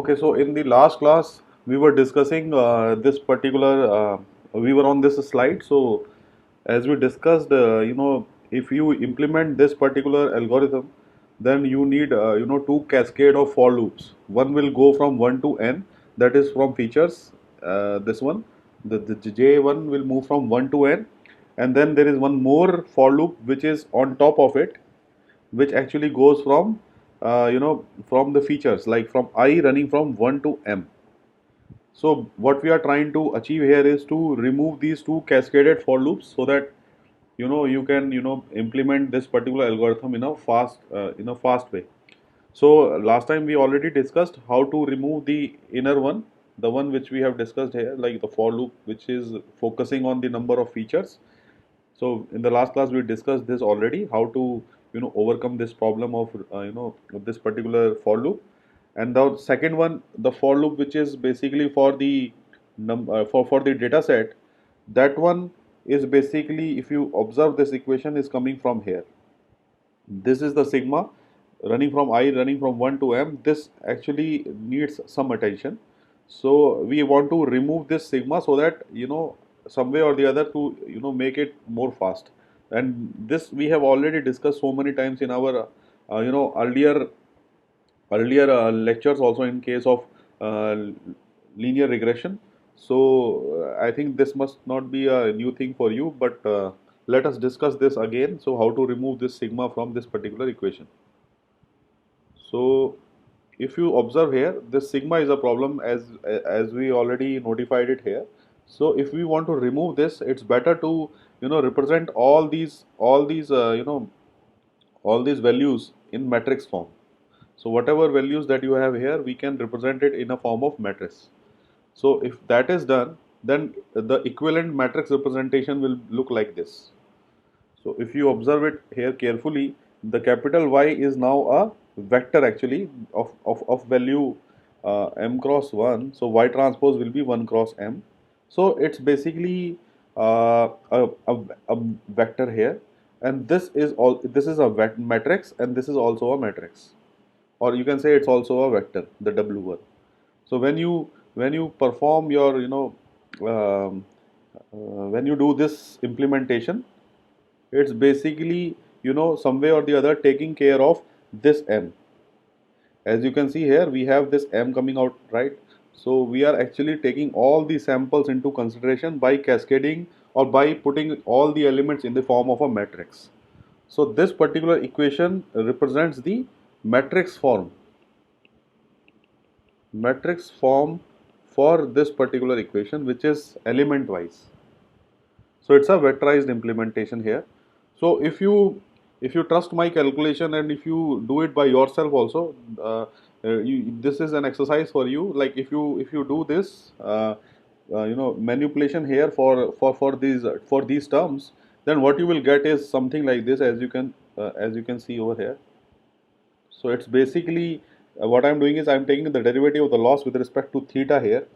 Okay, so in the last class, we were discussing this particular, we were on this slide. So, as we discussed, if you implement this particular algorithm, then you need, two cascade of for loops. One will go from 1 to n, that is from features, this one. The J1 will move from 1 to n, and then there is one more for loop which is on top of it, which actually goes from from the features, like from I running from 1 to m. So what we are trying to achieve here is to remove these two cascaded for loops, so that you can implement this particular algorithm in a fast way. So last time we already discussed how to remove the inner one, the one which we have discussed here, like the for loop which is focusing on the number of features. So in the last class we discussed this already, how to overcome this problem of this particular for loop. And the second one, the for loop, which is basically for the for the data set, that one is basically, if you observe, this equation is coming from here. This is the sigma running from I running from 1 to m. This actually needs some attention. So we want to remove this sigma, so that some way or the other to make it more fast. And this we have already discussed so many times in our earlier lectures, also in case of uh, linear regression. So I think this must not be a new thing for you, but let us discuss this again. So how to remove this sigma from this particular equation. So if you observe here, this sigma is a problem, as we already notified it here. So if we want to remove this, it's better to represent all these values in matrix form. So whatever values that you have here, we can represent it in a form of matrix. So if that is done, then the equivalent matrix representation will look like this. So if you observe it here carefully, the capital Y is now a vector actually of value m cross 1. So Y transpose will be 1 cross m. So it's basically a vector here, and this is a matrix, and this is also a matrix, or you can say it's also a vector, the W1. So when you perform your when you do this implementation, it's basically some way or the other taking care of this m. As you can see here, we have this m coming out, right? So we are actually taking all the samples into consideration by cascading, or by putting all the elements in the form of a matrix. So this particular equation represents the matrix form for this particular equation, which is element wise. So it's a vectorized implementation here. So if you trust my calculation, and if you do it by yourself also, this is an exercise for you. Like if you do this manipulation here for these terms, then what you will get is something like this, as you can see over here. So it's basically what I'm doing is I'm taking the derivative of the loss with respect to theta here,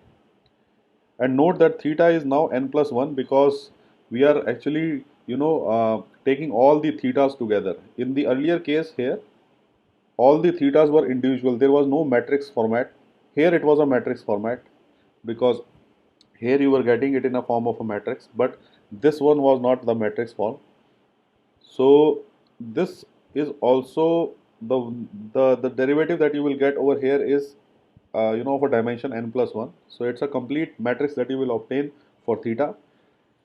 and note that theta is now n plus 1, because we are actually taking all the thetas together. In the earlier case here, all the thetas were individual, there was no matrix format. Here it was a matrix format, because here you were getting it in a form of a matrix, but this one was not the matrix form. So this is also the derivative that you will get over here is of a dimension n plus 1. So it's a complete matrix that you will obtain for theta.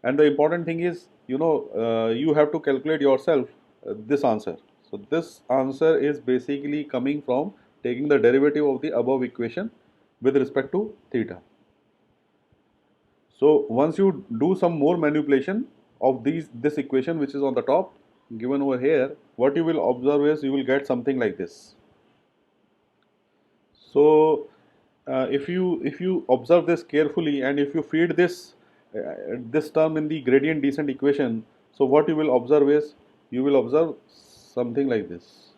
And the important thing is, you have to calculate yourself this answer. So this answer is basically coming from taking the derivative of the above equation with respect to theta. So once you do some more manipulation of this equation, which is on the top given over here, what you will observe is you will get something like this. So if you observe this carefully, and if you feed this term in the gradient descent equation, so what you will observe is you will observe something like this.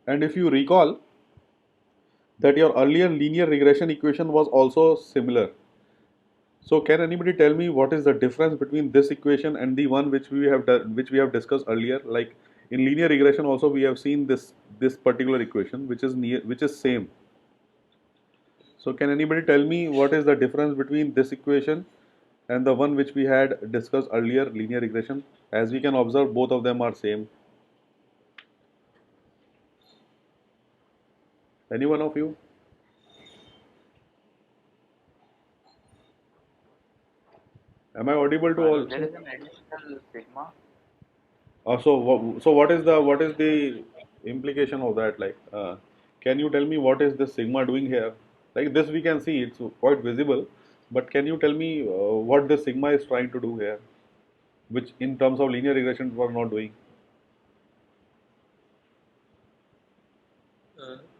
And if you recall that your earlier linear regression equation was also similar, so can anybody tell me what is the difference between this equation and the one which we have discussed earlier? Like In linear regression also we have seen this particular equation which is same. So can anybody tell me what is the difference between this equation and the one which we had discussed earlier, linear regression? As we can observe, both of them are same. Any one of you? Am I audible to all? There is an additional sigma. So what is the implication of that? Like, can you tell me what is this sigma doing here? Like this we can see it's quite visible, but can you tell me what this sigma is trying to do here, which in terms of linear regression we are not doing?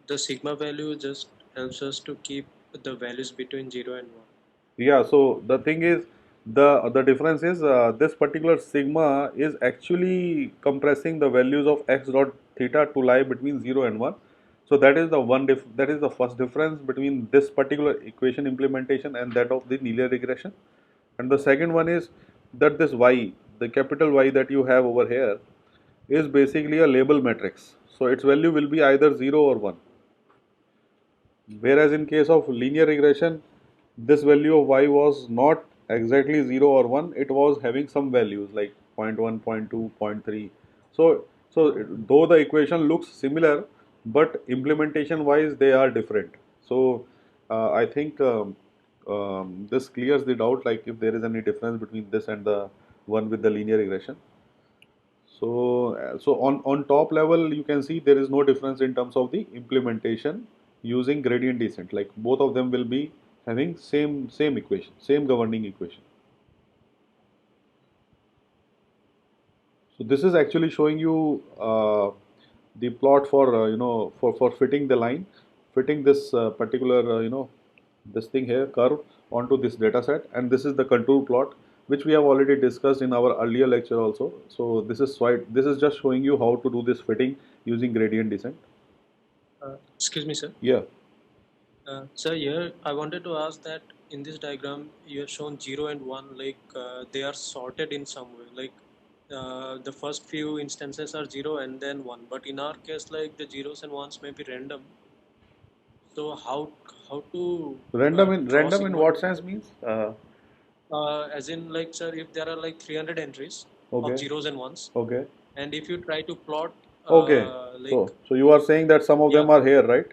The sigma value just helps us to keep the values between 0 and 1. Yeah, so the thing is, the difference is this particular sigma is actually compressing the values of x dot theta to lie between 0 and 1. So that is the that is the first difference between this particular equation implementation and that of the linear regression. And the second one is that this y, the capital Y that you have over here, is basically a label matrix. So its value will be either 0 or 1. Whereas in case of linear regression, this value of y was not exactly 0 or 1, it was having some values like 0 0.1, 0 0.2, 0.3. So though the equation looks similar, but implementation wise they are different. So I think this clears the doubt, like if there is any difference between this and the one with the linear regression. So on top level, you can see there is no difference in terms of the implementation using gradient descent. Like both of them will be having same equation, same governing equation. So this is actually showing you the plot for for fitting the line, fitting this particular this thing here curve onto this data set, and this is the contour plot which we have already discussed in our earlier lecture also. So this is just showing you how to do this fitting using gradient descent. Excuse me, sir. Yeah. Sir, here I wanted to ask that in this diagram you have shown 0 and 1, like they are sorted in some way. Like the first few instances are 0 and then 1. But in our case, like the zeros and ones may be random. So how to draw Random in sigma what value? sense means? As in, like, sir, if there are like 300 entries of Okay. zeros and ones, Okay. and if you try to plot, Okay. like, So you are saying that some of yeah, them are here, right?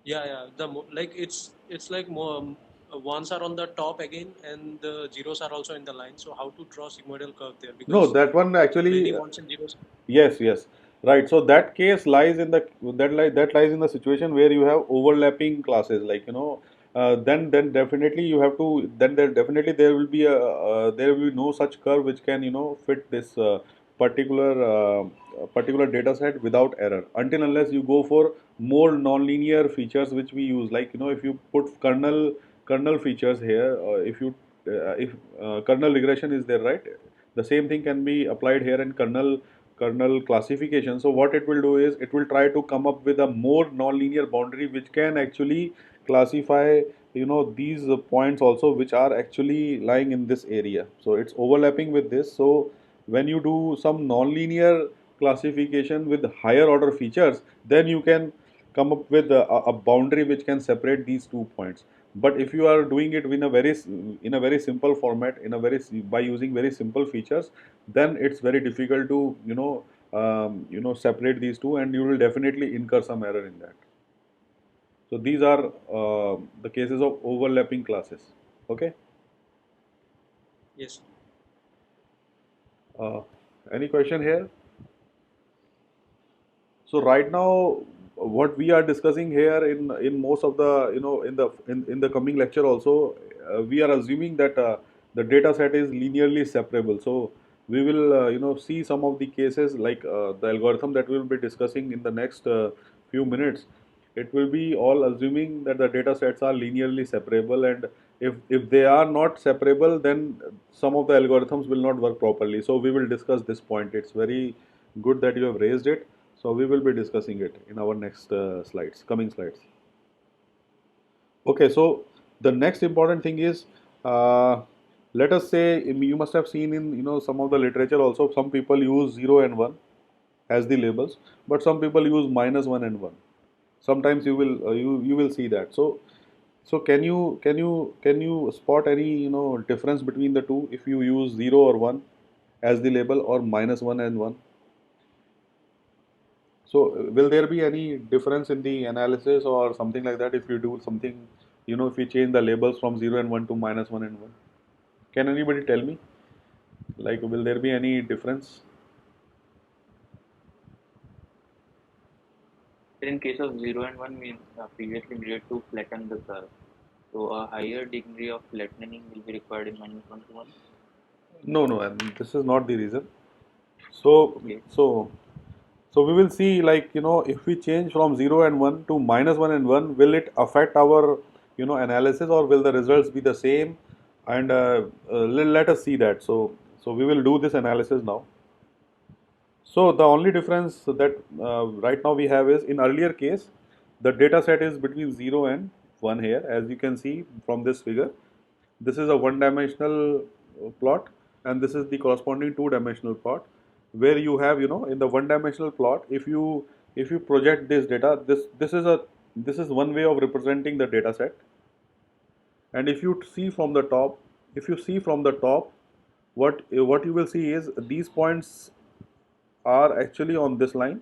yeah, like it's like more ones are on the top again, and the zeros are also in the line. So how to draw sigmoidal curve there? No, Because that one actually. many ones and zeros. Yes, yes, right. So that case lies in the that lies in the situation where you have overlapping classes. Like then definitely you have to there definitely there will be a there will be no such curve which can fit this particular particular data set without error until unless you go for more nonlinear features which we use. Like if you put kernel features here, if kernel regression is there, right? The same thing can be applied here in kernel classification. So what it will do is it will try to come up with a more nonlinear boundary which can actually classify these points also which are actually lying in this area. So it's overlapping with this. So when you do some nonlinear classification with higher order features, then you can come up with a boundary which can separate these 2 points. But if you are doing it in a very simple format, by using very simple features, then it's very difficult to separate these two, and you will definitely incur some error in that. So these are the cases of overlapping classes. Okay. Yes. uh, any question here? So right now, what we are discussing here in most of the in the coming lecture also, we are assuming that the data set is linearly separable. So we will see some of the cases like the algorithm that we will be discussing in the next few minutes. It will be all assuming that the data sets are linearly separable, and if they are not separable, then some of the algorithms will not work properly. So we will discuss this point. It's very good that you have raised it. So we will be discussing it in our next coming slides. Okay, so the next important thing is, uh, let us say you must have seen in some of the literature also, some people use 0 and 1. as the labels, but some people use -1 and 1. Sometimes you will see that. So can you spot any difference between the two if you use 0 or 1 as the label, or -1 and 1? So will there be any difference in the analysis or something like that if you do something, if you change the labels from 0 and 1 to -1 and 1? Can anybody tell me? Like, will there be any difference? In case of 0 and 1, we previously needed to flatten the curve. So a higher degree of flattening will be required in -1 to 1. No, no, and this is not the reason. So, Okay. so, so we will see, like, if we change from 0 and 1 to -1 and 1, will it affect our, analysis, or will the results be the same? And let us see that. So we will do this analysis now. So the only difference that right now we have is, in earlier case, the data set is between 0 and 1 here, as you can see from this figure. This is a one-dimensional plot, and this is the corresponding two-dimensional plot, where you have, in the one-dimensional plot, if you project this data, this is one way of representing the data set. And if you see from the top, what you will see is these points are actually on this line,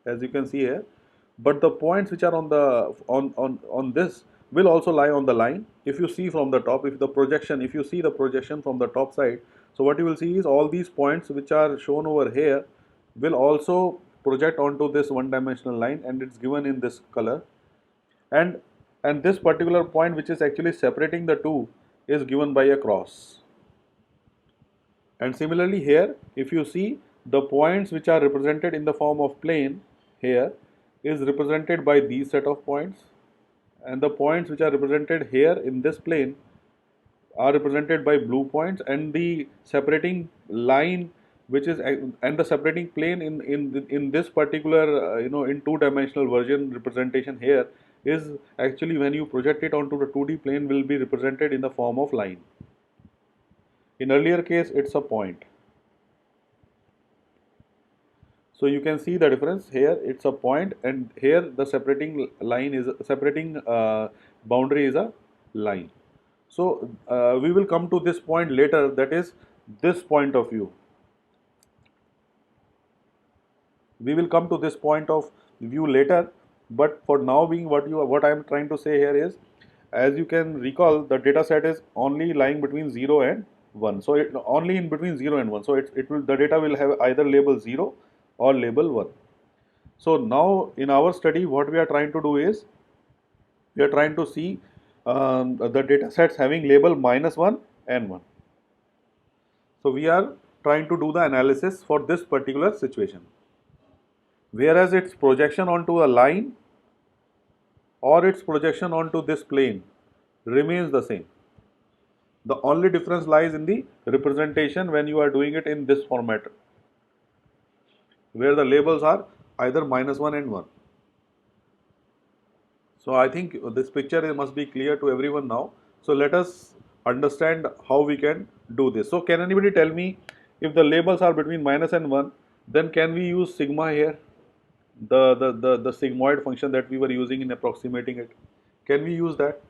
as you can see here, but the points which are on this will also lie on the line. If you see from the top, if you see the projection from the top side, so what you will see is all these points which are shown over here will also project onto this one dimensional line, and it's given in this color. And and this particular point, which is actually separating the two, is given by a cross. And similarly here, if you see, the points which are represented in the form of plane here is represented by these set of points, and the points which are represented here in this plane are represented by blue points, and the separating line, which is and the separating plane in this particular in two-dimensional version representation here is actually, when you project it onto the 2D plane, will be represented in the form of line. In earlier case, it's a point. So you can see the difference here. It's a point, and here the separating boundary is a line. So we will come to this point later. That is this point of view. We will come to this point of view later. But for now, being what I am trying to say here is, as you can recall, the data set is only lying between 0 and 1. So only in between 0 and 1. So the data will have either label 0 or label 1. So now in our study, what we are trying to do is, we are trying to see the data sets having label -1 and 1. So we are trying to do the analysis for this particular situation. Whereas its projection onto a line or its projection onto this plane remains the same. The only difference lies in the representation when you are doing it in this format, where the labels are either -1 and 1. So I think this picture must be clear to everyone now. So let us understand how we can do this. So can anybody tell me, if the labels are between minus and 1, then can we use sigma here? The sigmoid function that we were using in approximating it. Can we use that?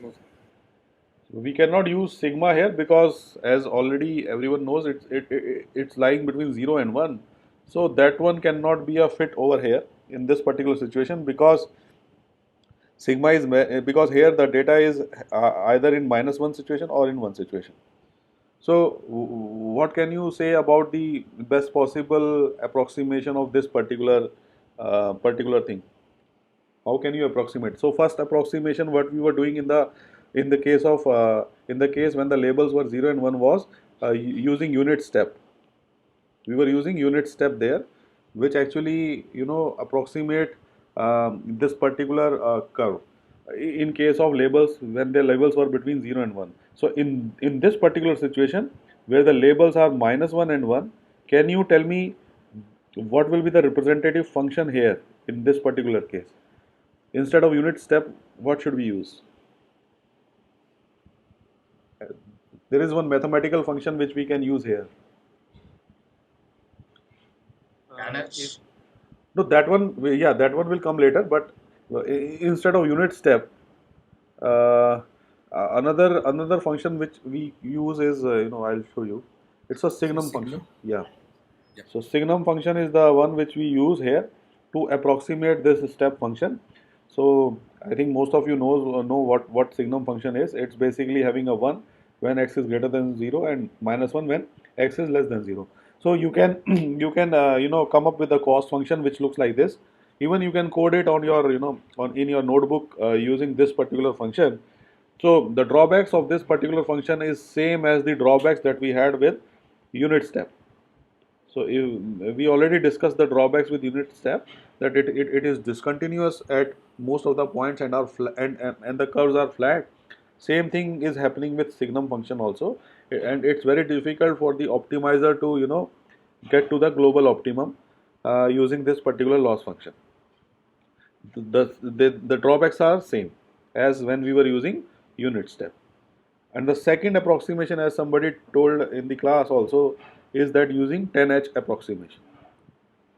No. We cannot use sigma here because, as already everyone knows, it's lying between 0 and 1. So that one cannot be a fit over here in this particular situation, because sigma is because here the data is either in -1 situation or in 1 situation. So what can you say about the best possible approximation of this particular thing? How can you approximate? So first approximation, what we were doing in the case when the labels were 0 and 1 was using unit step. We were using unit step there, which actually approximate this particular curve in case of labels, when the labels were between 0 and 1. So in this particular situation, where the labels are -1 and 1, can you tell me what will be the representative function here in this particular case? Instead of unit step, what should we use? There is one mathematical function which we can use here. If No, that one, yeah, that one will come later. But instead of unit step, uh, another function which we use is, I'll show you. It's a signum function. Yeah. So signum function is the one which we use here to approximate this step function. So I think most of you know what signum function is. It's basically having a 1 when x is greater than 0 and minus 1 when x is less than 0. So you can you can come up with a cost function which looks like this. Even you can code it on your on in your notebook using this particular function. So the drawbacks of this particular function is same as the drawbacks that we had with unit step. So we already discussed the drawbacks with unit step, that it is discontinuous at most of the points and and the curves are flat. Same thing is happening with signum function also, and it's very difficult for the optimizer to get to the global optimum using this particular loss function. The drawbacks are same as when we were using unit step. And the second approximation, as somebody told in the class also, is that using 10H approximation.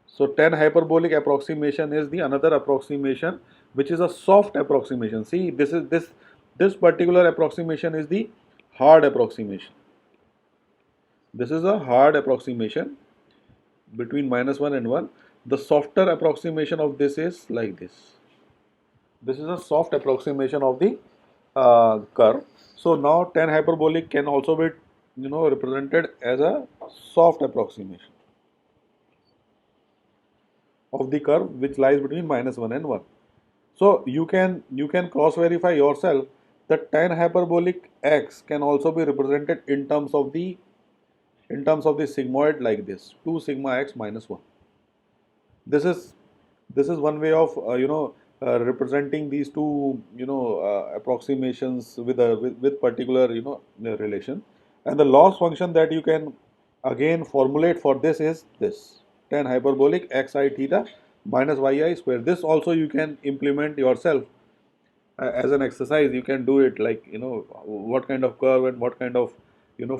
So 10 hyperbolic approximation is the another approximation which is a soft approximation. See, this particular approximation is the hard approximation. This is a hard approximation between -1 and 1. The softer approximation of this is like this. This is a soft approximation of the curve. So now 10 hyperbolic can also be represented as a soft approximation of the curve which lies between -1 and 1. So you can cross verify yourself that 10 hyperbolic x can also be represented in terms of the sigmoid like this, 2 sigma x minus 1. This is one way of representing these two approximations with particular relation. And the loss function that you can again formulate for this is this 10 hyperbolic xi theta minus yi square. This also you can implement yourself as an exercise. You can do it like what kind of curve and what kind of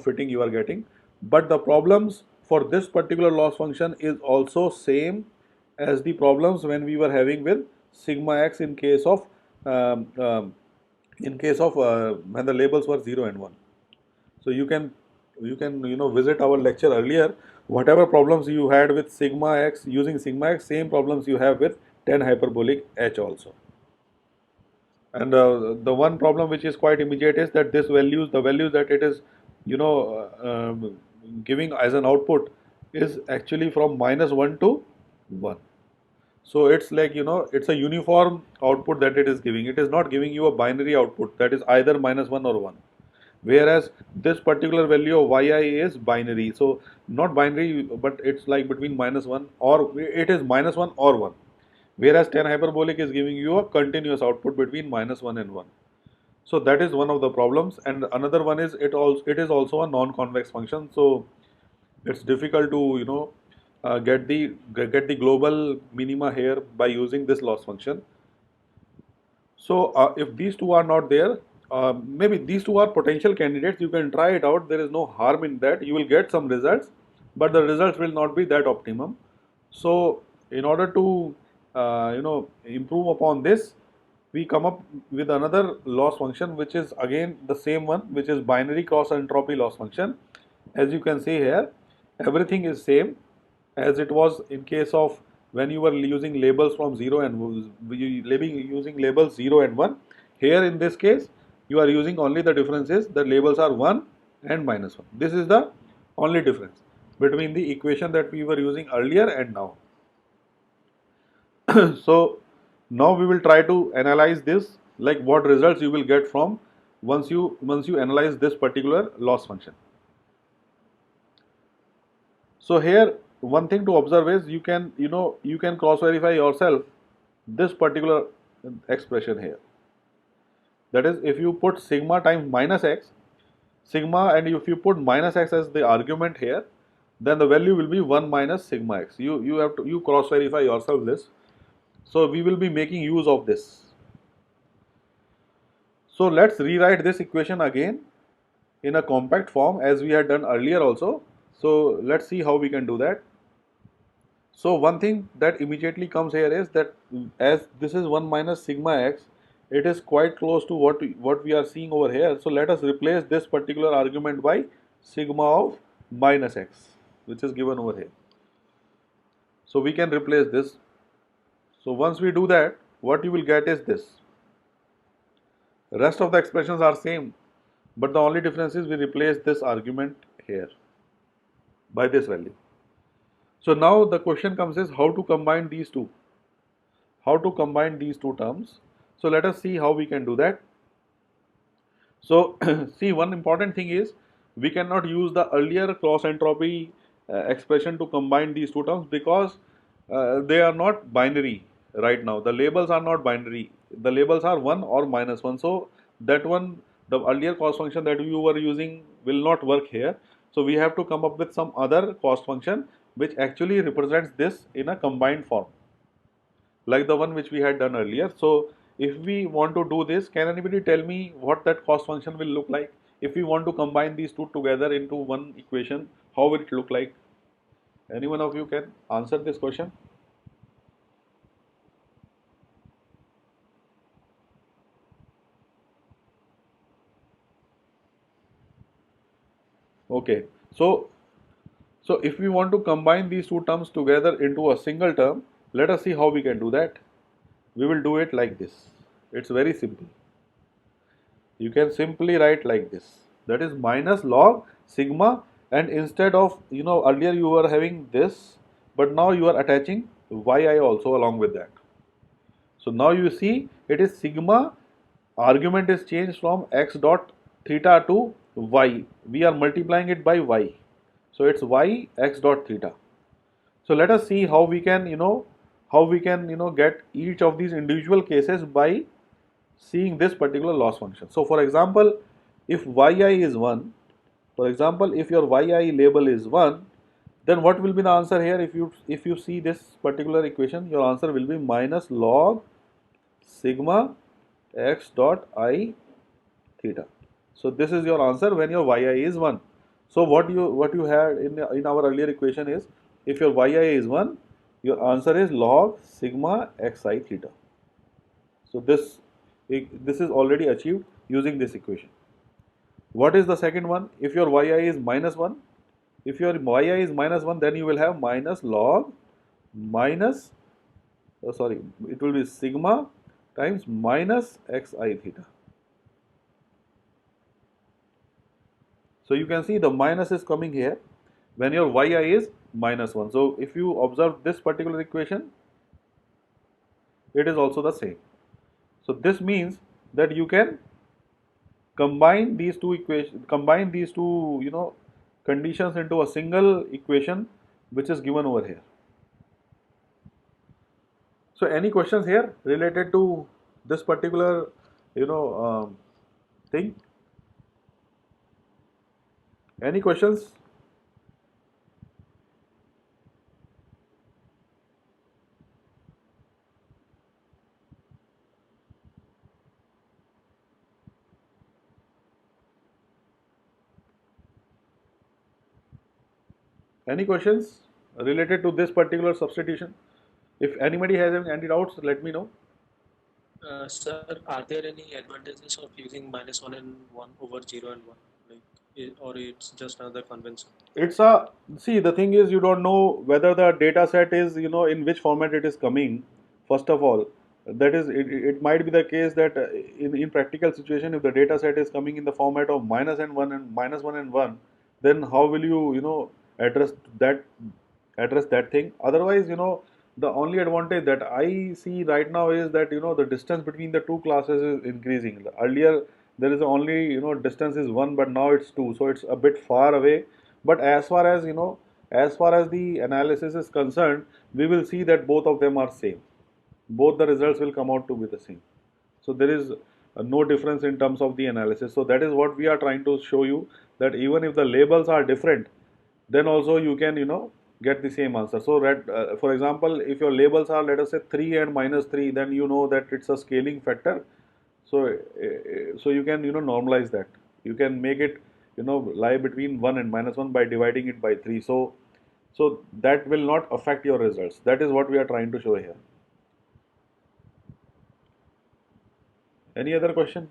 fitting you are getting. But the problems for this particular loss function is also same as the problems when we were having with sigma x in case of um, um, when the labels were 0 and 1. So you can visit our lecture earlier. Whatever problems you had with sigma x, using sigma x, same problems you have with 10 hyperbolic h also. And the one problem which is quite immediate is that the values that it is, giving as an output is actually from -1 to 1. So it's like, it's a uniform output that it is giving. It is not giving you a binary output that is either -1 or 1. Whereas this particular value of yi is binary. So not binary, but it's like between -1 or it is -1 or 1. Whereas 10 hyperbolic is giving you a continuous output between -1 and 1. So that is one of the problems. And another one is it is also a non-convex function. So it's difficult to get the global minima here by using this loss function. So if these two are not there, maybe these two are potential candidates. You can try it out. There is no harm in that. You will get some results, but the results will not be that optimum. So in order to improve upon this, we come up with another loss function which is again the same one, which is binary cross entropy loss function. As you can see here, everything is same as it was in case of when you were using labels from 0 and using labels 0 and 1. Here in this case you are using only the difference is the labels are 1 and -1. This is the only difference between the equation that we were using earlier and now. So now we will try to analyze this, like what results you will get from once you analyze this particular loss function. So here one thing to observe is you can cross verify yourself this particular expression here. That is, if you put sigma times minus x, sigma, and if you put minus x as the argument here, then the value will be 1 minus sigma x. You cross verify yourself this. So we will be making use of this. So let's rewrite this equation again. in a compact form as we had done earlier also. So let's see how we can do that. So one thing that immediately comes here is that as this is 1 minus sigma x, it is quite close to what we are seeing over here. So let us replace this particular argument by sigma of minus x, which is given over here. So we can replace this. So once we do that, what you will get is this. Rest of the expressions are same, but the only difference is we replace this argument here by this value. So now the question comes is how to combine these two. How to combine these two terms. So let us see how we can do that. So see, one important thing is we cannot use the earlier cross entropy expression to combine these two terms because they are not binary right now. The labels are not binary. The labels are 1 or minus 1. So that one, the earlier cost function that you were using will not work here. So we have to come up with some other cost function which actually represents this in a combined form, like the one which we had done earlier. So if we want to do this, can anybody tell me what that cost function will look like? If we want to combine these two together into one equation, how will it look like? Any one of you can answer this question? Okay, so if we want to combine these two terms together into a single term, let us see how we can do that. We will do it like this. It's very simple. You can simply write like this, that is minus log sigma, and instead of, earlier you were having this, but now you are attaching yi also along with that. So now you see it is sigma, argument is changed from x dot theta to y, we are multiplying it by y, so it's y x dot theta. So let us see how we can, get each of these individual cases by seeing this particular loss function. So for example, if yi is 1, for example, if your yi label is 1, then what will be the answer here? If you see this particular equation, your answer will be minus log sigma x dot I theta. So this is your answer when your yi is 1. So what you had in our earlier equation is, if your yi is 1, your answer is log sigma xi theta. So this is already achieved using this equation. What is the second one? If your yi is minus 1, if your yi is minus 1, then you will have minus log minus, it will be sigma times minus xi theta. So you can see the minus is coming here when your yi is minus 1. So if you observe this particular equation, it is also the same. So this means that you can combine these two conditions into a single equation which is given over here. So any questions here related to this particular thing? Any questions? Any questions related to this particular substitution? If anybody has any doubts, let me know. Sir, are there any advantages of using minus 1 and 1 over 0 and 1? Or it's just another convention? It's a See, the thing is, you don't know whether the data set is, in which format it is coming. First of all, that is, it might be the case that in practical situation, if the data set is coming in the format of minus and 1 and minus 1 and 1, then how will you, address that address that thing? Otherwise, the only advantage that I see right now is that, the distance between the two classes is increasing. Earlier there is only, distance is 1, but now it's 2, so it's a bit far away. But as far as the analysis is concerned, we will see that both of them are same. Both the results will come out to be the same. So there is no difference in terms of the analysis. So that is what we are trying to show you, that even if the labels are different, then also you can, get the same answer. So for example, if your labels are, let us say, 3 and minus 3, then you know that it's a scaling factor. So you can, normalize that. You can make it lie between 1 and -1 by dividing it by 3. So that will not affect your results. That is what we are trying to show here. Any other question?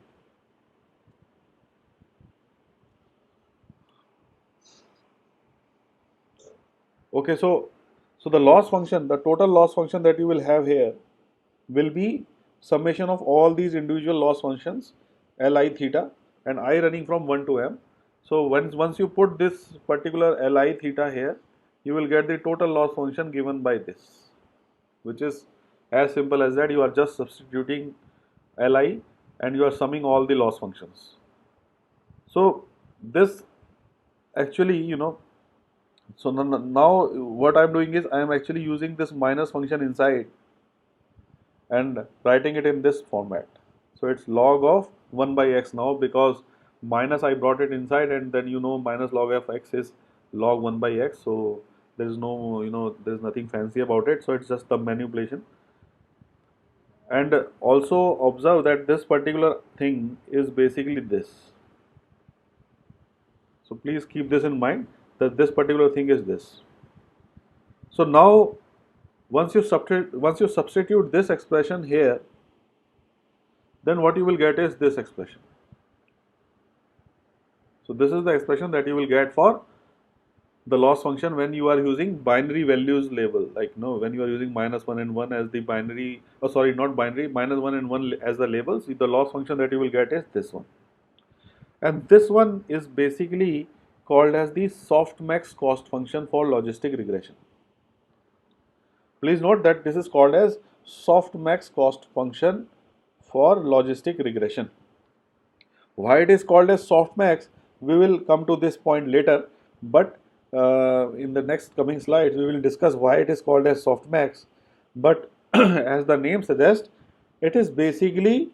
Okay, so the loss function, the total loss function that you will have here will be summation of all these individual loss functions Li theta and I running from 1 to m. So once you put this particular Li theta here, you will get the total loss function given by this, which is as simple as that. You are just substituting Li and you are summing all the loss functions. So this actually, so now what I'm doing is I am actually using this minus function inside and writing it in this format. So it's log of 1 by x now, because minus I brought it inside, and then minus log of x is log 1 by x. So there is no, there's nothing fancy about it. So it's just the manipulation. And also observe that this particular thing is basically this. So please keep this in mind, that this particular thing is this. So now once you substitute this expression here, then what you will get is this expression. So this is the expression that you will get for the loss function when you are using binary values label, like when you are using -1 and 1 as the binary, sorry, not binary, -1 and 1 as the labels. The loss function that you will get is this one, and this one is basically called as the softmax cost function for logistic regression. Please note that this is called as softmax cost function for logistic regression. Why it is called as softmax, we will come to this point later, but in the next coming slides we will discuss why it is called as softmax. But as the name suggests, it is basically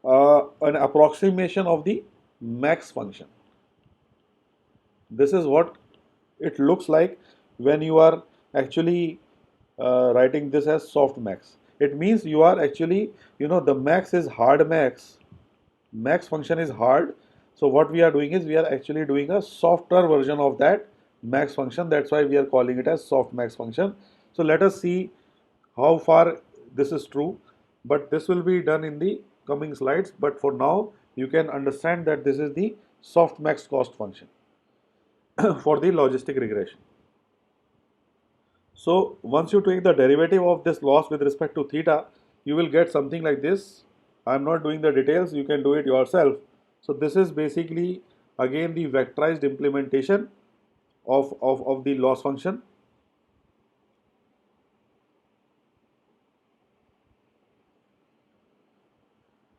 an approximation of the max function. This is what it looks like when you are actually writing this as softmax. It means you are actually, the max is hard max function is hard. So what we are doing is we are actually doing a softer version of that max function. That's why we are calling it as softmax function. So let us see how far this is true, but this will be done in the coming slides. But for now, you can understand that this is the softmax cost function for the logistic regression. So once you take the derivative of this loss with respect to theta, you will get something like this. I'm not doing the details, you can do it yourself. So this is basically again the vectorized implementation of the loss function.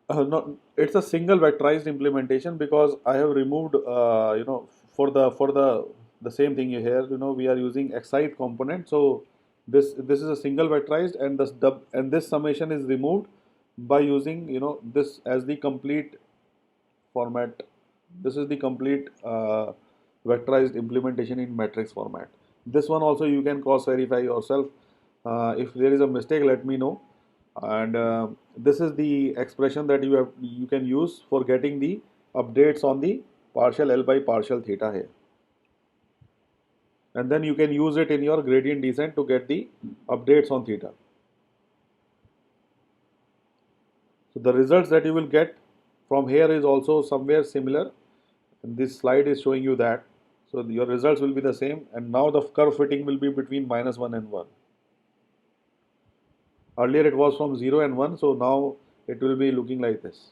No, it's a single vectorized implementation, because I have removed, for the same thing here, we are using excite component. So this is a single vectorized, and this summation is removed by using this as the complete format. This is the complete vectorized implementation in matrix format. This one also you can cross verify yourself. If there is a mistake, let me know. And this is the expression that you can use for getting the updates on the partial L by partial theta here, and then you can use it in your gradient descent to get the updates on theta. So the results that you will get from here is also somewhere similar, and this slide is showing you that. So your results will be the same, and now the curve fitting will be between -1 and 1. Earlier it was from 0 and 1, so now it will be looking like this.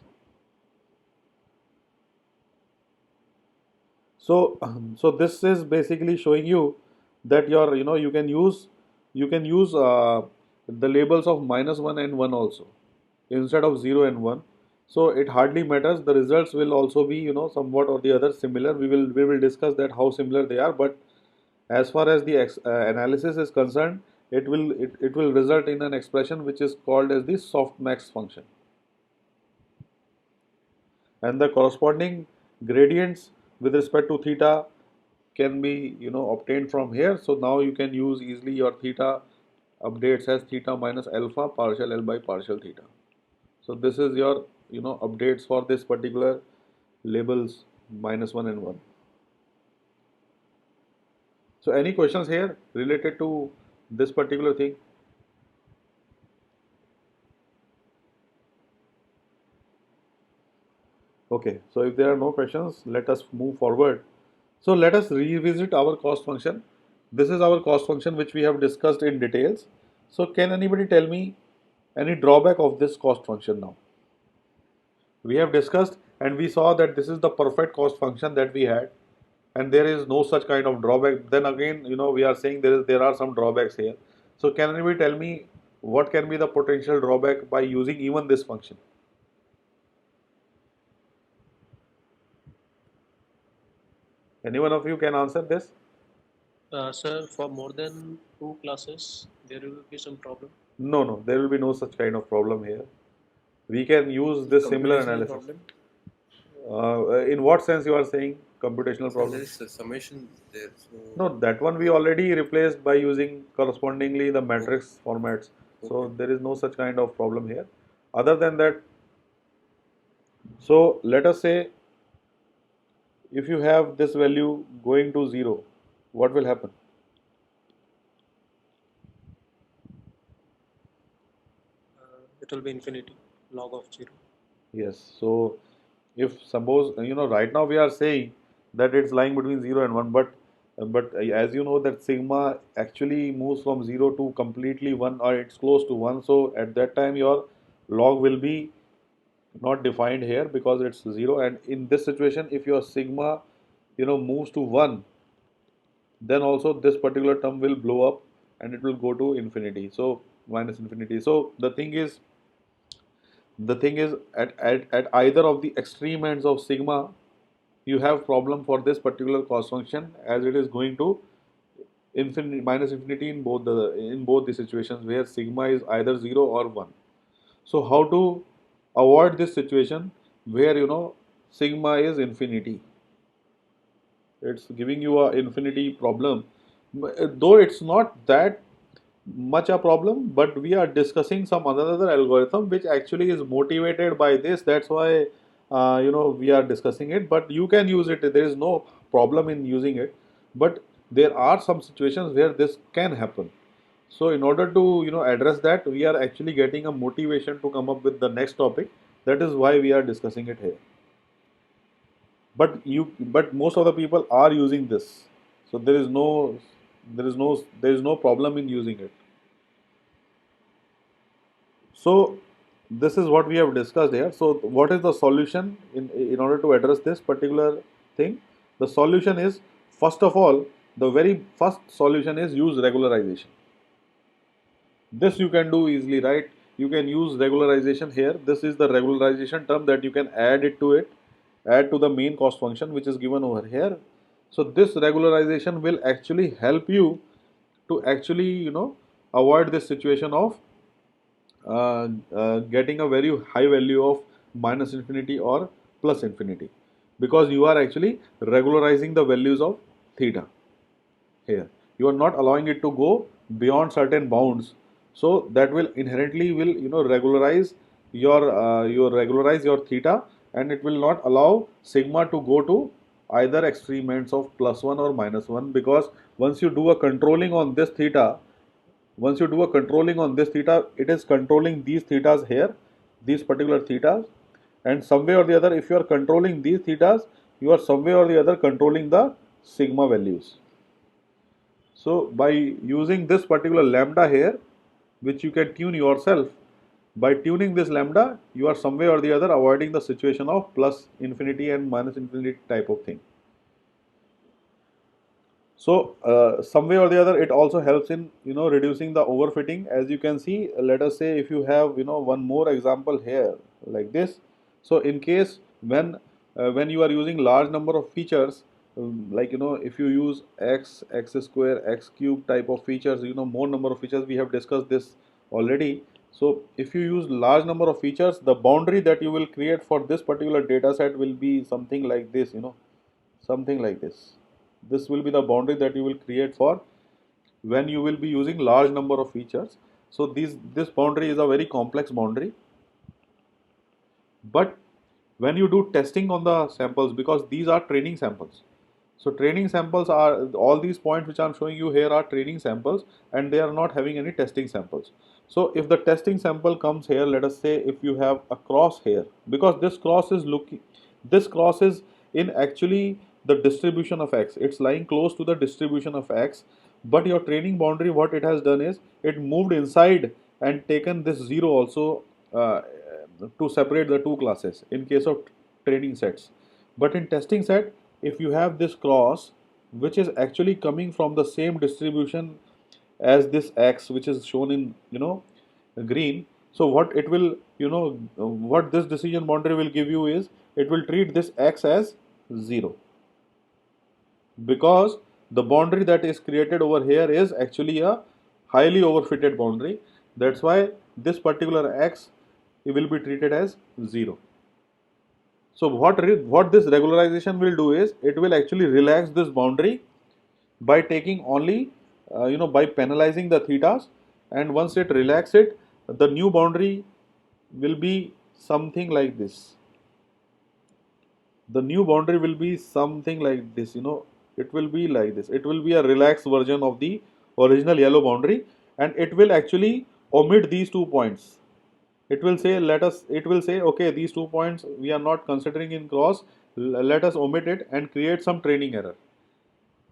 So, so this is basically showing you that you can use the labels of -1 and 1 also instead of 0 and 1. So it hardly matters. The results will also be somewhat or the other similar. We will discuss that how similar they are. But as far as the analysis is concerned, it will result in an expression which is called as the softmax function, and the corresponding gradients with respect to theta can be obtained from here. So now you can use easily your theta updates as theta minus alpha partial L by partial theta. So this is your updates for this particular labels -1 and 1. So any questions here related to this particular thing? Okay, so if there are no questions, let us move forward. So let us revisit our cost function. This is our cost function which we have discussed in details. So can anybody tell me any drawback of this cost function now? We have discussed and we saw that this is the perfect cost function that we had, and there is no such kind of drawback. Then again, we are saying there are some drawbacks here. So can anybody tell me what can be the potential drawback by using even this function? Any one of you can answer this? Sir, for more than two classes, there will be some problem. No, no, there will be no such kind of problem here. We can use this similar Computational analysis. problem. In what sense you are saying computational So there problem? is a summation there. So No, that one we already replaced by using correspondingly the matrix formats. So okay. there is no such kind of problem here. Other than that, so let us say if you have this value going to 0, what will happen? It will be infinity, log of 0. Yes. So if suppose right now we are saying that it's lying between 0 and 1, but as you know that sigma actually moves from 0 to completely 1, or it's close to 1. So at that time your log will be not defined here because it's 0, and in this situation if your sigma moves to 1, then also this particular term will blow up and it will go to infinity, so minus infinity. So the thing is at either of the extreme ends of sigma you have problem for this particular cost function, as it is going to infinity minus infinity in both the situations where sigma is either 0 or 1. So how to avoid this situation where sigma is infinity? It's giving you a infinity problem. Though it's not that much a problem, but we are discussing some another algorithm which actually is motivated by this. That's why we are discussing it. But you can use it. There is no problem in using it. But there are some situations where this can happen. So in order to address that, we are actually getting a motivation to come up with the next topic. That is why we are discussing it here. But most of the people are using this, so there is no problem in using it. So this is what we have discussed here. So what is the solution in order to address this particular thing? The solution is, first of all, the very first solution is use regularization. This you can do easily, right? You can use regularization here. This is the regularization term that you can add to the main cost function which is given over here. So this regularization will actually help you to actually avoid this situation of getting a very high value of minus infinity or plus infinity, because you are actually regularizing the values of theta here. You are not allowing it to go beyond certain bounds, so that will inherently will regularize your theta, and it will not allow sigma to go to either extreme ends of +1 or -1, because once you do a controlling on this theta, it is controlling these thetas here, these particular thetas, and some way or the other, if you are controlling these thetas, you are some way or the other controlling the sigma values. So by using this particular lambda here, which you can tune yourself, by tuning this lambda, you are some way or the other avoiding the situation of plus infinity and minus infinity type of thing. So some way or the other, it also helps in reducing the overfitting. As you can see, let us say if you have one more example here like this. So in case when you are using large number of features, like if you use x square, x cube type of features, more number of features, we have discussed this already. So if you use large number of features, the boundary that you will create for this particular data set will be something like this, something like this. This will be the boundary that you will create for when you will be using large number of features. So this boundary is a very complex boundary, but when you do testing on the samples, because these are training samples, So training samples are, all these points which I'm showing you here are training samples, and they are not having any testing samples. So if the testing sample comes here, let us say if you have a cross here, because this cross is in actually the distribution of x. It's lying close to the distribution of x, but your training boundary, what it has done is it moved inside and taken this 0 also, to separate the two classes in case of training sets. But in testing set, if you have this cross which is actually coming from the same distribution as this x, which is shown in, green, so what it will, what this decision boundary will give you is it will treat this x as 0, because the boundary that is created over here is actually a highly overfitted boundary. That's why this particular x, it will be treated as 0. So what this regularization will do is it will actually relax this boundary by taking only, by penalizing the thetas, and once it relax it, the new boundary will be something like this. The new boundary will be something like this, it will be like this. It will be a relaxed version of the original yellow boundary, and it will actually omit these 2 points. It will say, okay, these 2 points we are not considering in cross, let us omit it and create some training error.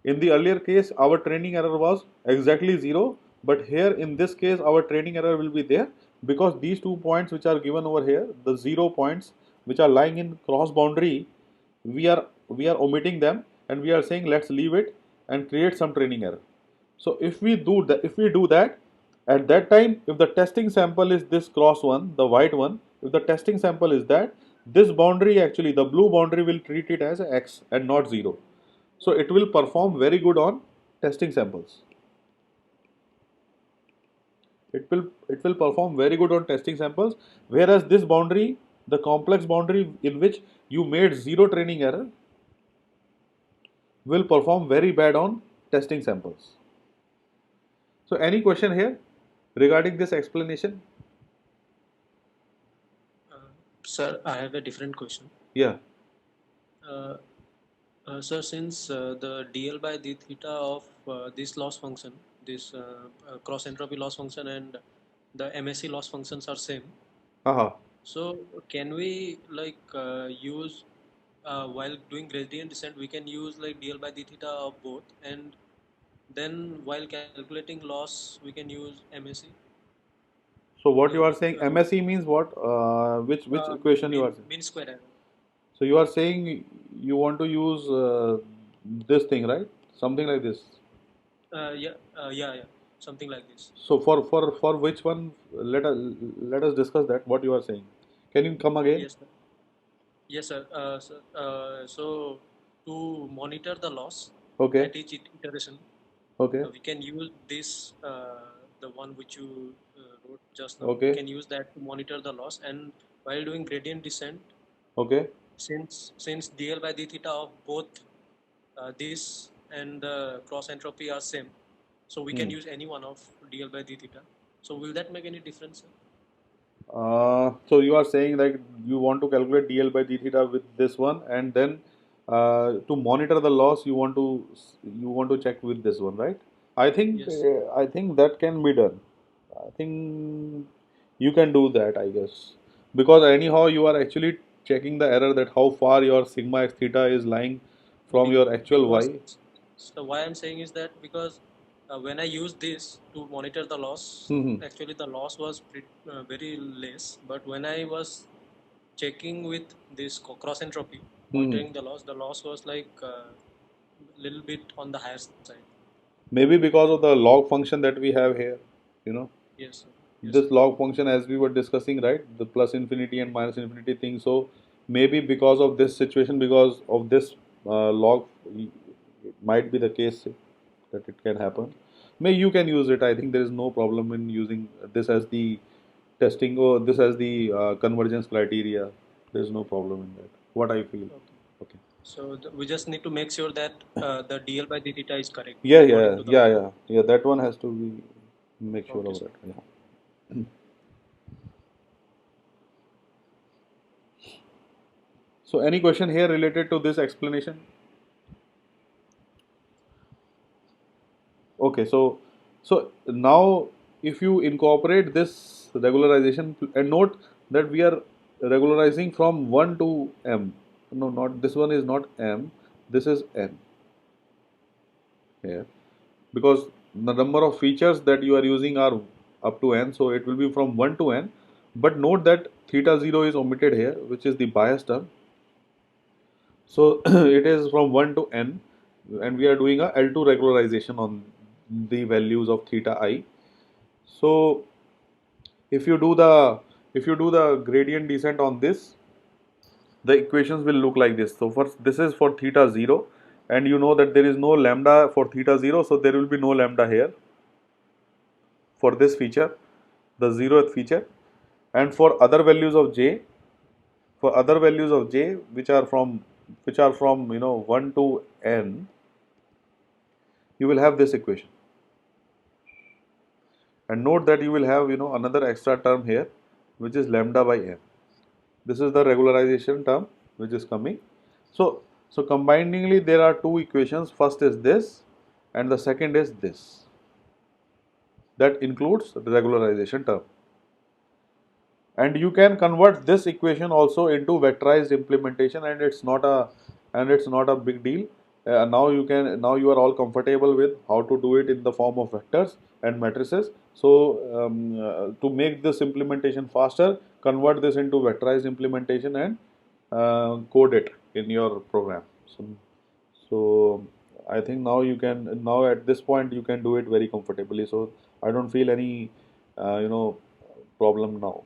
In the earlier case, our training error was exactly 0, but here in this case, our training error will be there, because these 2 points which are given over here, the 0 points which are lying in cross boundary, we are omitting them, and we are saying let's leave it and create some training error. So if we do that, at that time, if the testing sample is this cross one, the white one, if the testing sample is that, this boundary, actually the blue boundary, will treat it as x and not 0. So it will perform very good on testing samples. It will perform very good on testing samples, whereas this boundary, the complex boundary in which you made 0 training error, will perform very bad on testing samples. So any question here regarding this explanation? Uh, Sir, I have a different question. Yeah. Uh, Sir, since the dl by d theta of this loss function, this cross entropy loss function and the MSE loss functions are same, Haha. so can we like use while doing gradient descent, we can use like dl by d theta of both, and then while calculating loss, we can use MSE. So what you Like are saying, MSE means what? Which equation you are saying? mean square error. So you are saying you want to use this thing, right? Something like this. Yeah, something like this. So for which one? Let us discuss that. What you are saying? Can you come again? Yes, sir. Yes, sir. So to monitor the loss Okay. at each iteration, Okay. we can use this, the one which you wrote just now. We Okay. can use that to monitor the loss, and while doing gradient descent, Okay. since dl by d theta of both this and the cross entropy are same, so we can Hmm. use any one of dl by d theta. So will that make any difference, sir? So you are saying like you want to calculate dl by d theta with this one, and then to monitor the loss, you want to check with this one, right? Yes. I think that can be done. I think you can do that, I guess, because anyhow you are actually checking the error, that how far your sigma x theta is lying from your actual Because y. so why I'm saying is that because when I use this to monitor the loss, Hmm. actually the loss was very less. But when I was checking with this cross entropy, Hmm. monitoring the loss was like little bit on the higher side. Maybe because of the log function that we have here, you know. Yes, sir. Yes, This sir. log function, as we were discussing, right, the plus infinity and minus infinity thing. So maybe because of this situation, because of this log, it might be the case that it can happen. May you can use it. I think there is no problem in using this as the testing, or this as the convergence criteria. There is no problem in that, what I feel. Okay. Okay. So we just need to make sure that the dl by d theta is correct Yeah, according yeah, to the yeah, law. yeah, yeah. That one has to be, make sure Okay, of sir. that. Yeah. So any question here related to this explanation? Okay, so now if you incorporate this regularization and note that we are regularizing from 1 to m. No, not this one is not m, this is n here, because the number of features that you are using are up to n, so it will be from 1 to n. But note that theta 0 is omitted here, which is the bias term. So it is from 1 to n, and we are doing a L2 regularization on the values of theta I. So if you do the gradient descent on this, the equations will look like this. So first, this is for theta 0, and you know that there is no lambda for theta 0, so there will be no lambda here for this feature, the 0th feature. And for other values of j, which are from 1 to n, you will have this equation. And note that you will have another extra term here, which is lambda by n. This is the regularization term which is coming. So combiningly there are two equations. First is this, and the second is this. That includes the regularization term. And you can convert this equation also into vectorized implementation, and it's not a big deal. Now you are all comfortable with how to do it in the form of vectors and matrices. So to make this implementation faster, convert this into vectorized implementation and code it in your program. So I think now at this point you can do it very comfortably. So I don't feel any problem now.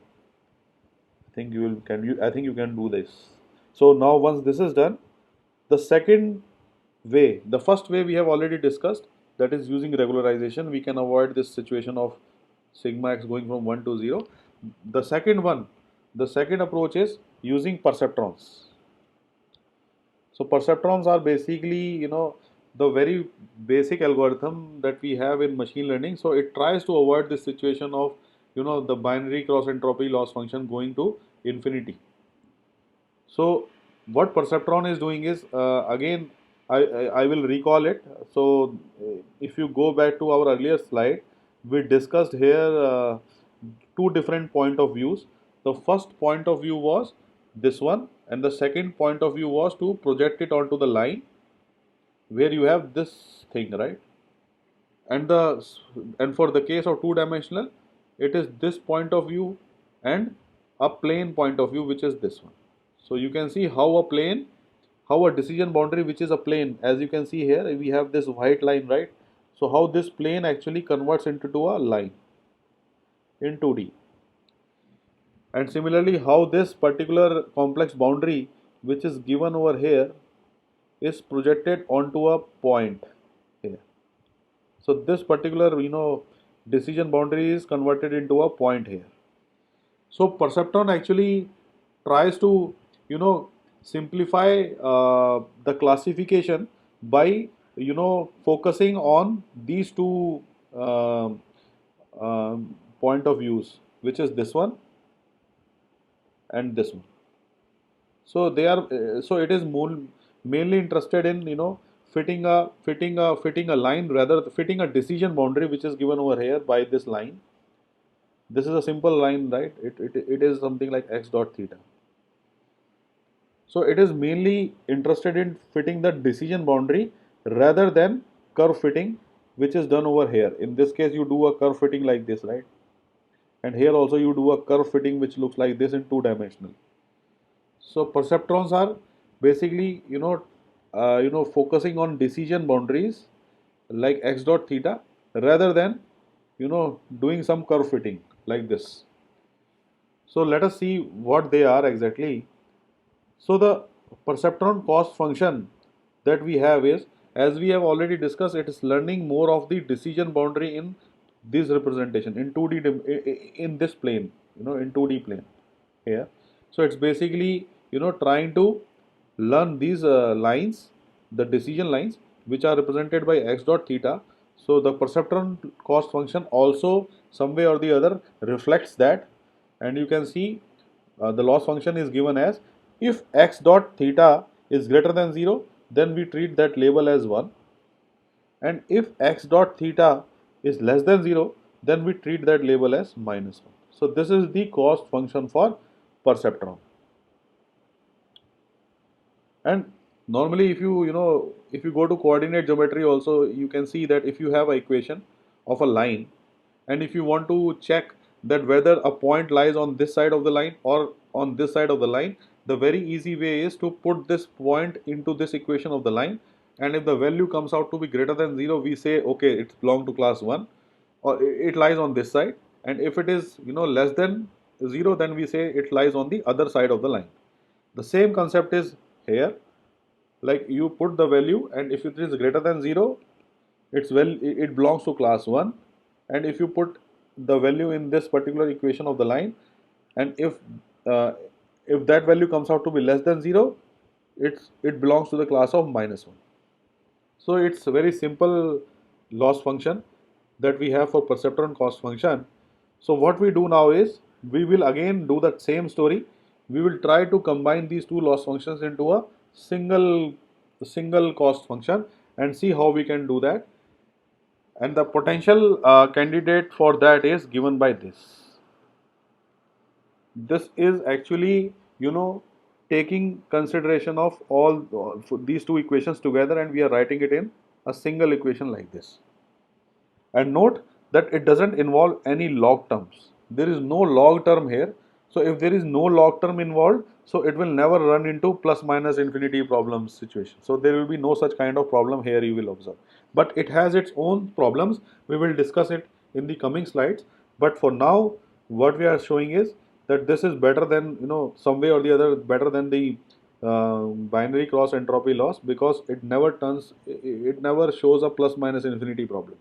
I think you can do this. So now once this is done, the second way, the first way we have already discussed, that is using regularization, we can avoid this situation of sigma x going from 1 to 0. The second one, the second approach is using perceptrons. So perceptrons are basically, the very basic algorithm that we have in machine learning. So it tries to avoid this situation of, the binary cross entropy loss function going to infinity. So what perceptron is doing is, again, I will recall it. So if you go back to our earlier slide, we discussed here two different point of views. The first point of view was this one, and the second point of view was to project it onto the line where you have this thing, right? And for the case of two dimensional, it is this point of view and a plane point of view, which is this one. So you can see how a decision boundary, which is a plane, as you can see here, we have this white line, right? So how this plane actually converts into a line in 2D. And similarly, how this particular complex boundary, which is given over here, is projected onto a point here. So this particular, decision boundary is converted into a point here. So perceptron actually tries to, simplify the classification by, focusing on these two point of views, which is this one and this one. So it is mainly interested in, fitting a line, rather fitting a decision boundary which is given over here by this line. This is a simple line, right? It is something like x dot theta. So it is mainly interested in fitting the decision boundary rather than curve fitting, which is done over here. In this case, you do a curve fitting like this, right? And here also you do a curve fitting which looks like this in two dimensional. So perceptrons are basically, focusing on decision boundaries like x dot theta rather than, doing some curve fitting like this. So let us see what they are exactly. So the perceptron cost function that we have is, as we have already discussed, it is learning more of the decision boundary in this representation in 2D in this plane, in 2D plane here. So it's basically, trying to learn these lines, the decision lines, which are represented by x dot theta. So the perceptron cost function also some way or the other reflects that, and you can see the loss function is given as, if x dot theta is greater than 0, then we treat that label as 1. And if x dot theta is less than 0, then we treat that label as minus 1. So this is the cost function for perceptron. And normally, if you go to coordinate geometry also, you can see that if you have an equation of a line, and if you want to check that whether a point lies on this side of the line or on this side of the line, the very easy way is to put this point into this equation of the line, and if the value comes out to be greater than 0, we say okay, it belongs to class 1, or it lies on this side, and if it is less than 0, then we say it lies on the other side of the line. The same concept is here, like you put the value, and if it is greater than 0, it belongs to class 1, and if you put the value in this particular equation of the line, and uh, if that value comes out to be less than 0, it belongs to the class of minus 1. So it's a very simple loss function that we have for perceptron cost function. So what we do now is we will again do that same story. We will try to combine these two loss functions into a single cost function and see how we can do that. And the potential candidate for that is given by this. This is actually taking consideration of all these two equations together, and we are writing it in a single equation like this. And note that it doesn't involve any log terms. There is no log term here. So if there is no log term involved, so it will never run into plus minus infinity problems situation. So there will be no such kind of problem here, you will observe. But it has its own problems. We will discuss it in the coming slides. But for now, what we are showing is that this is better than, some way or the other, better than the binary cross entropy loss, because it never shows a plus minus infinity problem.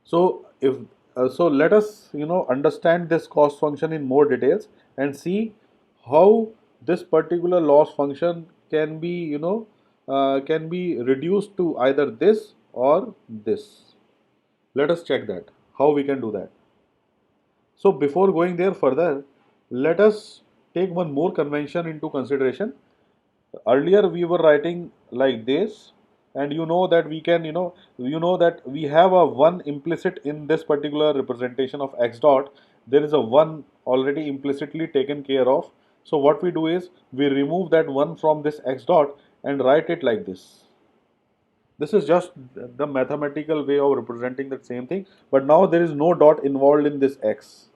So if let us understand this cost function in more details and see how this particular loss function can be reduced to either this or this. Let us check that how we can do that. So before going there further, let us take one more convention into consideration. Earlier we were writing like this, and that we can that we have a 1 implicit in this particular representation of x dot. There is a 1 already implicitly taken care of. So what we do is we remove that 1 from this x dot and write it like this. This is just the mathematical way of representing the same thing, but now there is no dot involved in this x,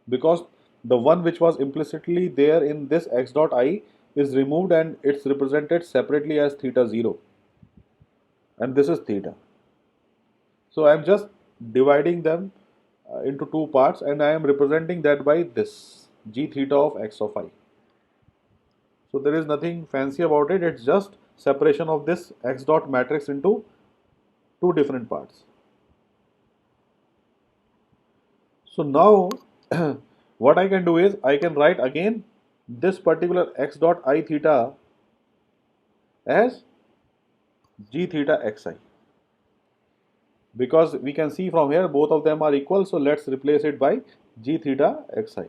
because the one which was implicitly there in this x dot I is removed and it's represented separately as theta 0, and this is theta. So I am just dividing them into two parts, and I am representing that by this g theta of x of I. So there is nothing fancy about it, it's just separation of this x dot matrix into two different parts. So now what I can do is I can write again this particular x dot I theta as g theta xi, because we can see from here both of them are equal, so let's replace it by g theta xi.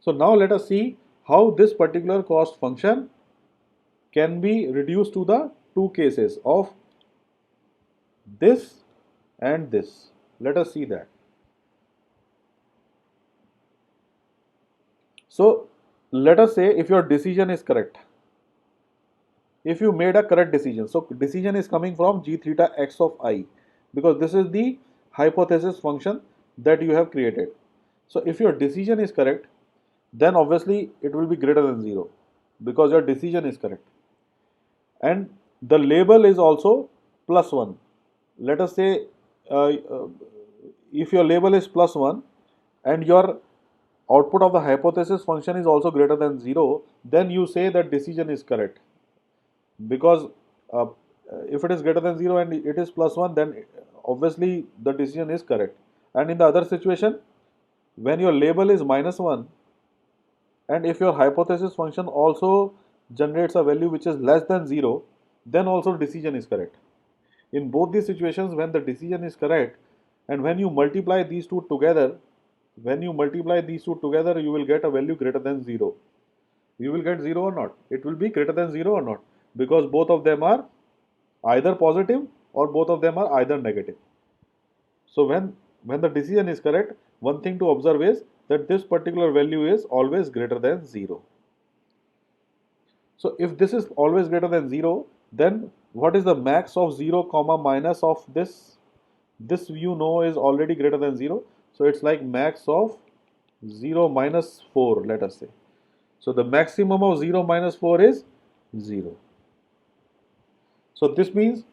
So now let us see how this particular cost function can be reduced to the two cases of this and this. Let us see that. So let us say if your decision is correct, if you made a correct decision, so decision is coming from g theta x of I, because this is the hypothesis function that you have created. So if your decision is correct, then obviously it will be greater than 0, because your decision is correct, and the label is also plus 1. Let us say if your label is plus 1 and your output of the hypothesis function is also greater than 0, then you say that decision is correct, because uh, if it is greater than 0 and it is plus 1, then obviously the decision is correct. And in the other situation, when your label is minus 1 and if your hypothesis function also generates a value which is less than 0, then also decision is correct. In both these situations, when the decision is correct and when you multiply these two together, you will get a value greater than 0. You will get 0 or not? It will be greater than 0 or not? because both of them are either positive or both of them are either negative. So when the decision is correct, one thing to observe is that this particular value is always greater than 0. So if this is always greater than 0, then what is the max of 0 comma minus of this? This you know is already greater than 0. So it's like max of 0 minus 4, let us say. So the maximum of 0 minus 4 is 0. So this means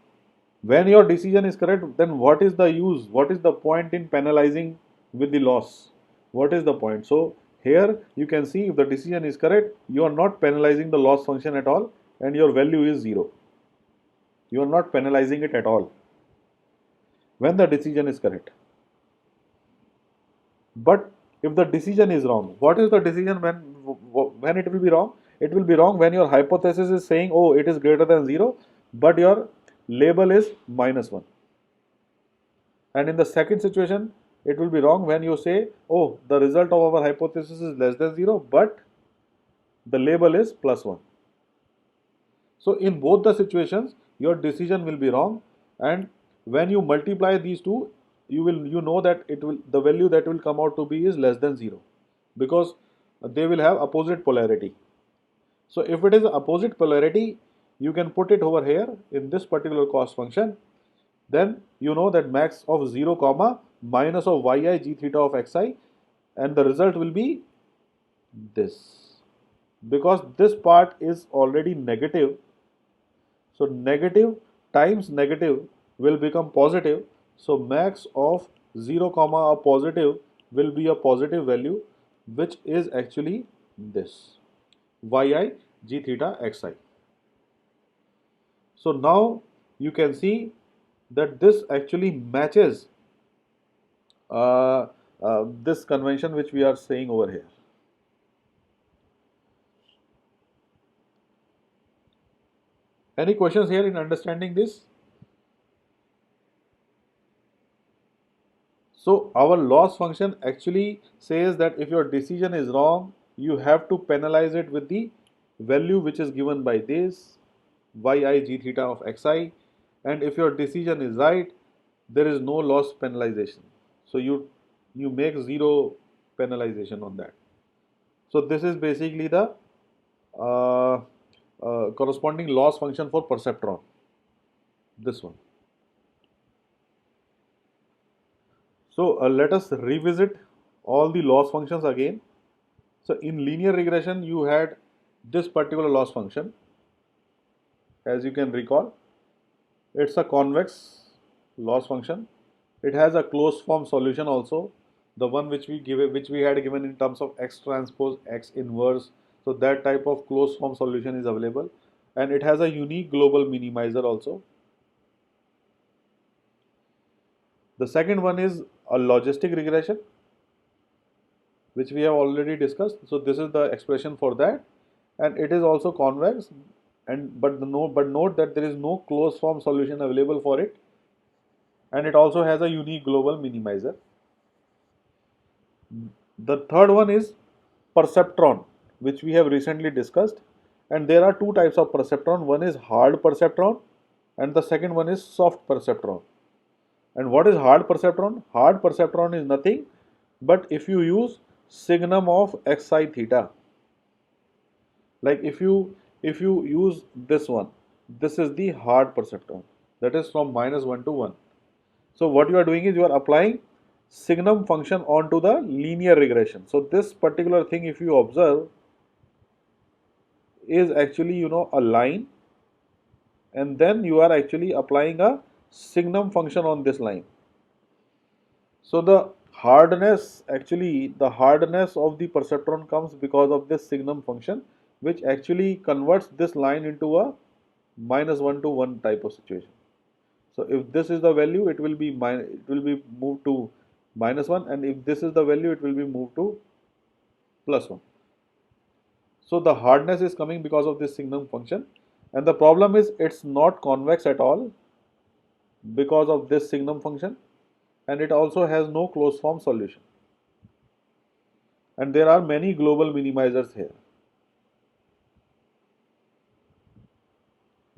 when your decision is correct, then what is the use? What is the point in penalizing with the loss? What is the point? So here you can see if the decision is correct, you are not penalizing the loss function at all and your value is 0. You are not penalizing it at all when the decision is correct. But if the decision is wrong, what is the decision when it will be wrong? It will be wrong when your hypothesis is saying, oh, it is greater than 0, but your label is -1. And in the second situation, it will be wrong when you say, oh, the result of our hypothesis is less than 0, but the label is +1. So in both the situations, your decision will be wrong, and when you multiply these two, you know that the value that will come out to be is less than 0, because they will have opposite polarity. So if it is opposite polarity, you can put it over here in this particular cost function. Then you know that max of 0 comma minus of yi g theta of xi, and the result will be this. Because this part is already negative, so negative times negative will become positive. So max of 0 comma a positive will be a positive value, which is actually this yi g theta xi. So now you can see that this actually matches this convention which we are saying over here. Any questions here in understanding this? So our loss function actually says that if your decision is wrong, you have to penalize it with the value which is given by this yi g theta of xi, and if your decision is right, there is no loss penalization. So you make 0 penalization on that. So this is basically the uh, corresponding loss function for perceptron. This one. So let us revisit all the loss functions again. So in linear regression, you had this particular loss function. As you can recall, it's a convex loss function. It has a closed form solution also, the one which we had given in terms of x transpose x inverse. So that type of closed form solution is available, and it has a unique global minimizer also. The second one is a logistic regression, which we have already discussed. So this is the expression for that, and it is also convex, and but note that there is no closed form solution available for it, and it also has a unique global minimizer. The third one is perceptron, which we have recently discussed, and there are two types of perceptron. One is hard perceptron, and the second one is soft perceptron. And what is hard perceptron? Hard perceptron is nothing but if you use signum of xi theta. Like if you use this one, this is the hard perceptron, that is from -1 to 1. So what you are doing is you are applying signum function onto the linear regression. So this particular thing, if you observe, is actually a line, and then you are actually applying a signum function on this line. So the hardness of the perceptron comes because of this signum function, which actually converts this line into a -1 to 1 type of situation. So if this is the value, it will be moved to -1, and if this is the value, it will be moved to +1. So the hardness is coming because of this signum function, and the problem is it's not convex at all because of this signum function, and it also has no closed form solution. And there are many global minimizers here.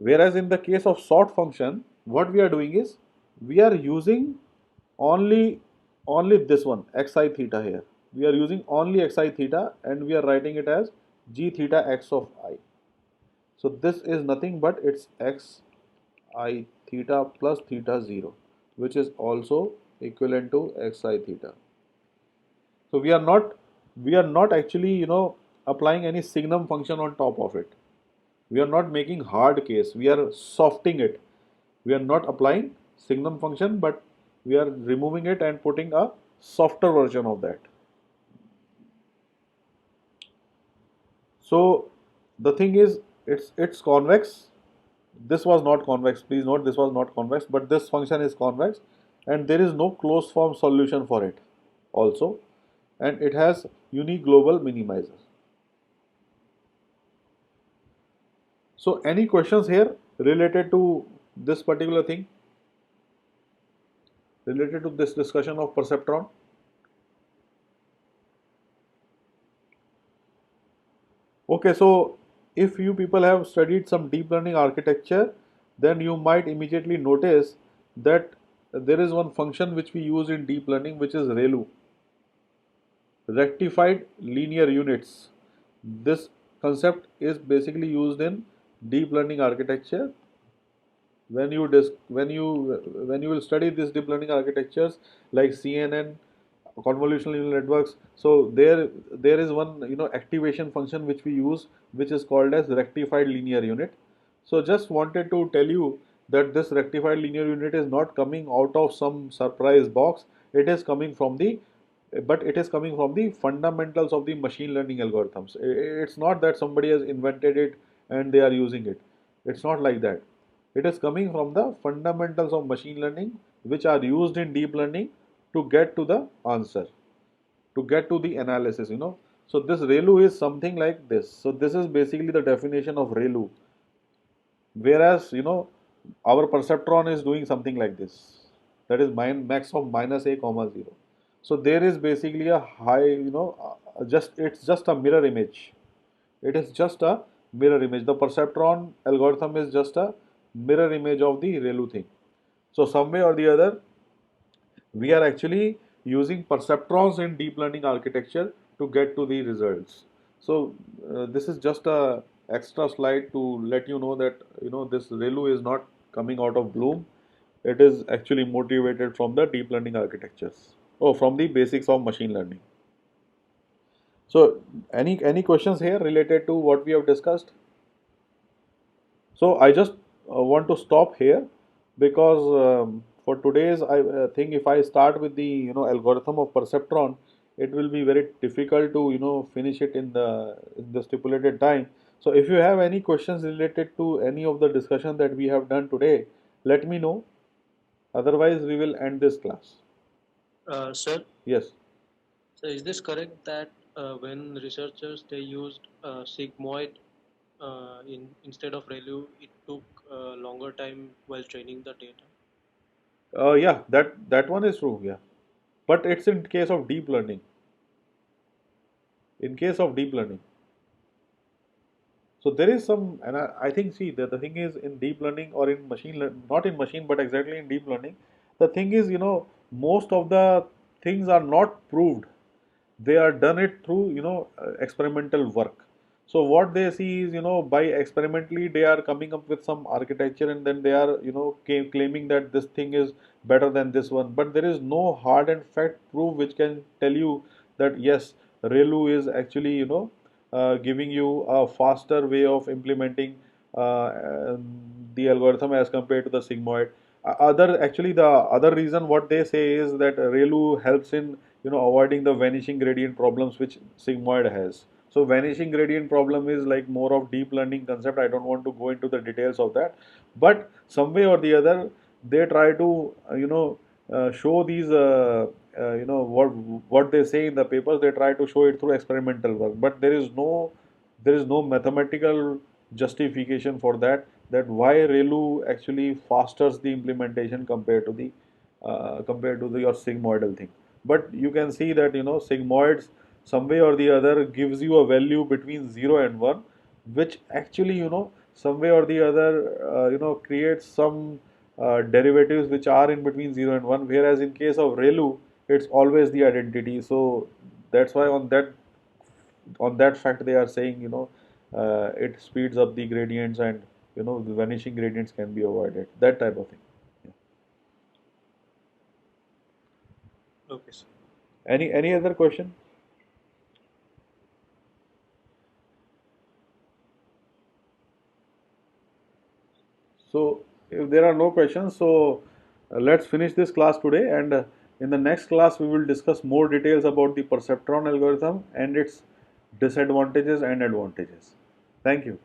Whereas in the case of sort function, what we are doing is we are using only only this one xi theta here. We are using only xi theta and we are writing it as g theta x of I. So this is nothing but it's x I theta plus theta 0, which is also equivalent to xi theta. So we are not actually applying any signum function on top of it. We are not making hard case. We are softening it. We are not applying signum function, but we are removing it and putting a softer version of that. So the thing is, it's convex. This was not convex. Please note this was not convex, but this function is convex, and there is no closed form solution for it also, and it has unique global minimizer. So any questions here related to this particular thing, related to this discussion of perceptron? Okay, so if you people have studied some deep learning architecture, then you might immediately notice that there is one function which we use in deep learning, which is ReLU, rectified linear units. This concept is basically used in deep learning architecture. When you will study these deep learning architectures like CNN, convolutional neural networks, so there is one activation function which we use, which is called as rectified linear unit. So just wanted to tell you that this rectified linear unit is not coming out of some surprise box. It is coming from the but it is coming from the fundamentals of the machine learning algorithms. It's not that somebody has invented it and they are using it. It's not like that. It is coming from the fundamentals of machine learning, which are used in deep learning to get to the answer, to get to the analysis. So this ReLU is something like this. So this is basically the definition of ReLU. Whereas our perceptron is doing something like this. That is max of minus a comma 0. So there is basically a high, just it's just a mirror image. It is just a mirror image. The perceptron algorithm is just a mirror image of the ReLU thing. So some way or the other, we are actually using perceptrons in deep learning architecture to get to the results. So this is just a extra slide to let you know that this ReLU is not coming out of Bloom. It is actually motivated from the deep learning architectures. Oh, from the basics of machine learning. So any questions here related to what we have discussed? So I just want to stop here because for today's I think if I start with the algorithm of perceptron, it will be very difficult to finish it in the stipulated time. So if you have any questions related to any of the discussion that we have done today, let me know. Otherwise, we will end this class. Sir, Yes. so is this correct that when researchers they used sigmoid instead of ReLU, it took longer time while training the data? Yeah, that one is true. Yeah, but it's in case of deep learning. In case of deep learning. So there is some, and I think, see, the thing is in deep learning or in machine learning, not in machine, but exactly in deep learning, the thing is, most of the things are not proved. They are done it through, experimental work. So what they see is, by experimentally, they are coming up with some architecture and then they are, claiming that this thing is better than this one. But there is no hard and fact proof which can tell you that yes, ReLU is actually, giving you a faster way of implementing the algorithm as compared to the sigmoid. The other reason what they say is that ReLU helps in avoiding the vanishing gradient problems which sigmoid has. So vanishing gradient problem is like more of deep learning concept. I don't want to go into the details of that, but some way or the other they try to show these what they say in the papers. They try to show it through experimental work, but there is no mathematical justification for that, that why ReLU actually fasters the implementation compared to the your sigmoidal thing. But you can see that sigmoids some way or the other gives you a value between 0 and 1, which actually some way or the other, creates some derivatives which are in between 0 and 1, whereas in case of ReLU, it's always the identity. So that's why on that fact they are saying, it speeds up the gradients, and the vanishing gradients can be avoided, that type of thing. Yeah. Okay, sir. Any other question? So if there are no questions, so let's finish this class today, and in the next class we will discuss more details about the perceptron algorithm and its disadvantages and advantages. Thank you.